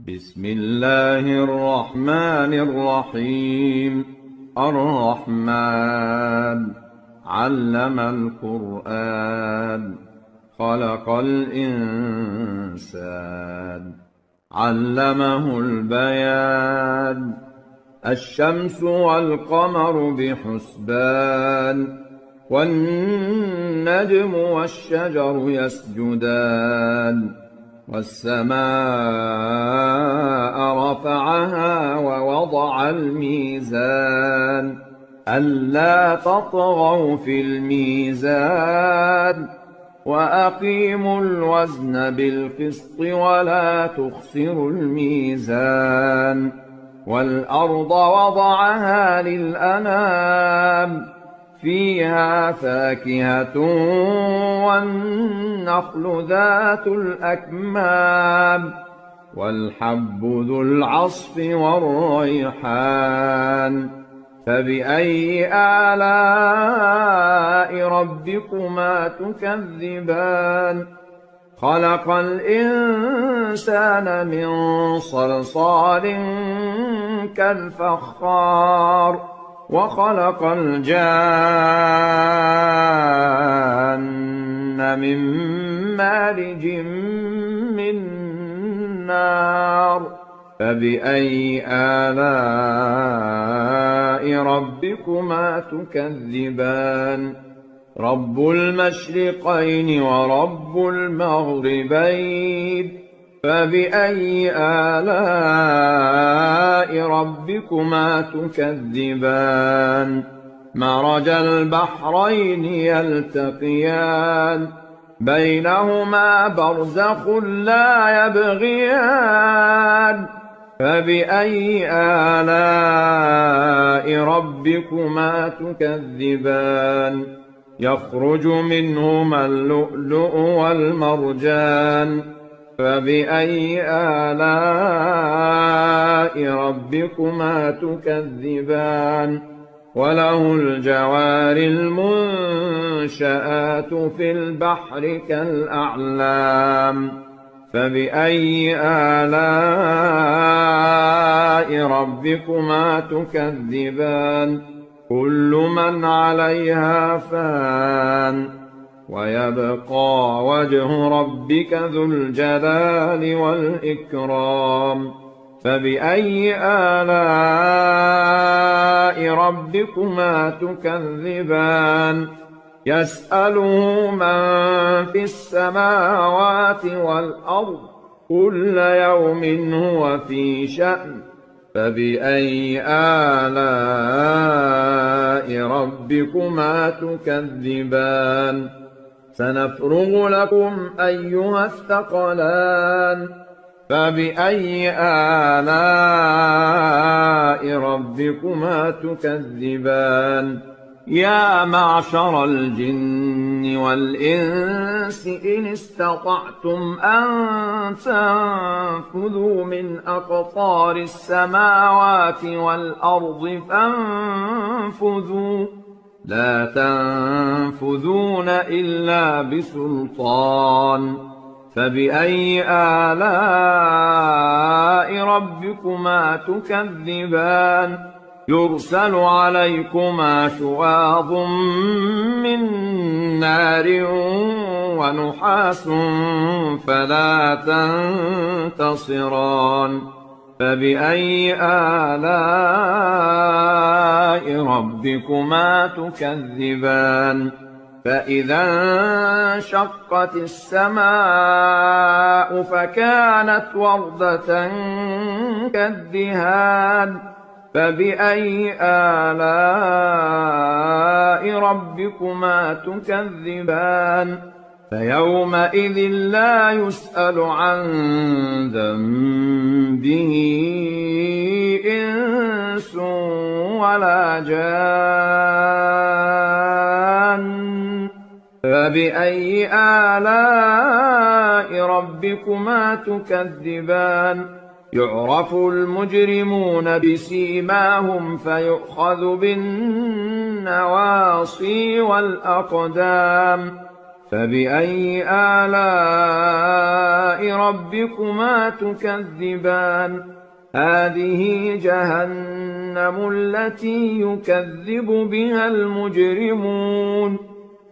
بسم الله الرحمن الرحيم. الرحمن علم القرآن خلق الإنسان علمه البيان. الشمس والقمر بحسبان والنجم والشجر يسجدان والسماء رفعها ووضع الميزان ألا تطغوا في الميزان وأقيموا الوزن بالقسط ولا تخسروا الميزان. والأرض وضعها للأنام فيها فاكهة والنخل ذات الأكمام والحب ذو العصف والريحان. فبأي آلاء ربكما تكذبان؟ خلق الإنسان من صلصال كالفخار وخلق الجان من مارج من نار. فبأي آلاء ربكما تكذبان؟ رب المشرقين ورب المغربين. فبأي آلاء ربكما تكذبان؟ مرج البحرين يلتقيان بينهما برزخ لا يبغيان. فبأي آلاء ربكما تكذبان؟ يخرج منهما اللؤلؤ والمرجان. فبأي آلاء ربكما تكذبان؟ وله الجوار المنشآت في البحر كالأعلام. فبأي آلاء ربكما تكذبان؟ كل من عليها فان ويبقى وجه ربك ذو الجلال والإكرام. فبأي آلاء ربكما تكذبان؟ يسأله من في السماوات والأرض كل يوم هو في شأن. فبأي آلاء ربكما تكذبان؟ سنفرغ لكم أيها الثقلان. فبأي آلاء ربكما تكذبان؟ يا معشر الجن والإنس إن استطعتم أن تنفذوا من أقطار السماوات والأرض فانفذوا لا تنفذون إلا بسلطان. فبأي آلاء ربكما تكذبان؟ يرسل عليكما شواظ من نار ونحاس فلا تنتصران. فبأي آلاء ربكما تكذبان؟ فإذا انشقت السماء فكانت وردة كالدهان. فبأي آلاء ربكما تكذبان؟ فيومئذ لا يسأل عن ذنبه إنس ولا جان. فبأي آلاء ربكما تكذبان؟ يعرف المجرمون بسيماهم فيؤخذ بالنواصي والأقدام. فبأي آلاء ربكما تكذبان هذه جهنم التي يكذب بها المجرمون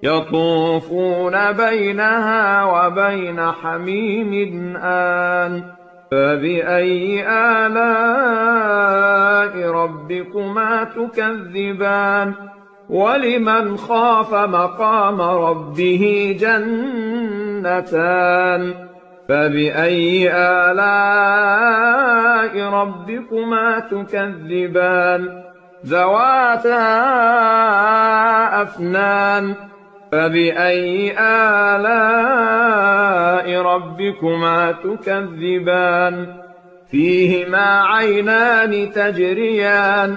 يطوفون بينها وبين حميم آن فبأي آلاء ربكما تكذبان ولمن خاف مقام ربه جنتان فبأي آلاء ربكما تكذبان ذواتا أفنان فبأي آلاء ربكما تكذبان فيهما عينان تجريان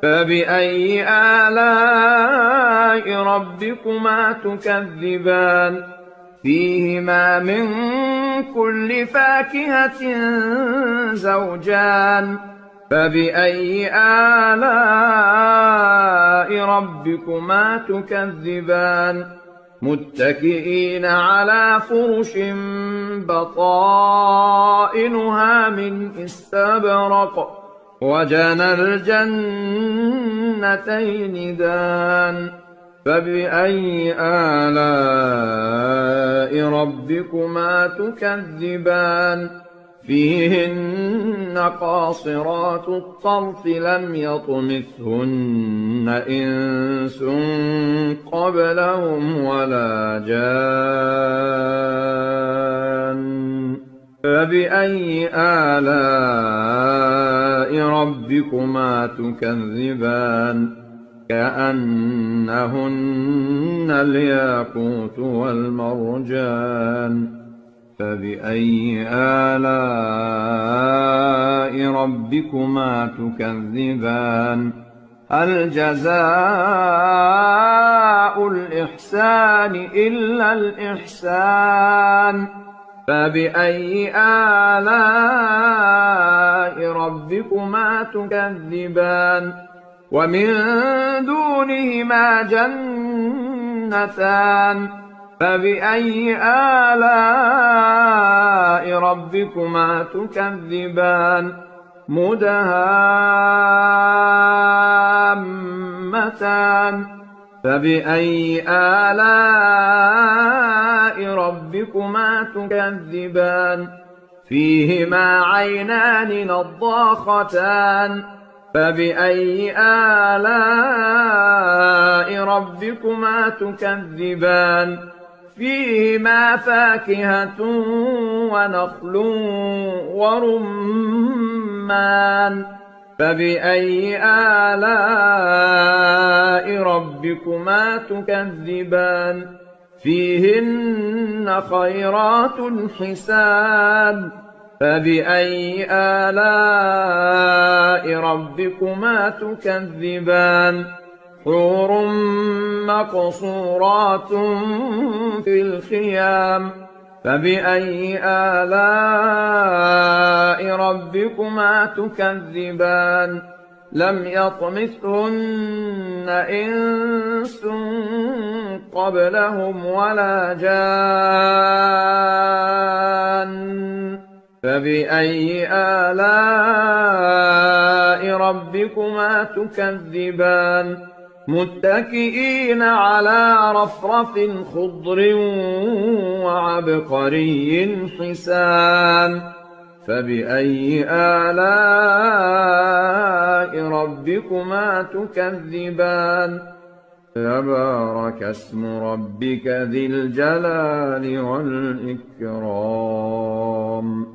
فبأي آلاء ربكما تكذبان فيهما من كل فاكهة زوجان فبأي آلاء ربكما تكذبان متكئين على فرش بطائنها من استبرق وجنى الجنتين دان فبأي آلاء ربكما تكذبان فيهن قاصرات الطرف لم يطمثهن إنس قبلهم ولا جان فبأي آلاء ربكما تكذبان كأنهن الياقوت والمرجان فبأي آلاء ربكما تكذبان هل جزاء الإحسان إلا الإحسان فبأي آلاء ربكما تكذبان ومن دونهما جنتان فبأي آلاء ربكما تكذبان مدهامتان فبأي آلاء ربكما تكذبان فيهما عينان نضاختان فبأي آلاء ربكما تكذبان فيهما فاكهة ونخل ورمان فبأي آلاء ربكما تكذبان فيهن خيرات حسان فبأي آلاء ربكما تكذبان حور مقصورات في الخيام فبأي آلاء ربكما تكذبان لم يطمثهن إنس قبلهم ولا جان فبأي آلاء ربكما تكذبان متكئين على رفرف خضر وعبقري حسان فبأي آلاء ربكما تكذبان تبارك اسم ربك ذي الجلال والإكرام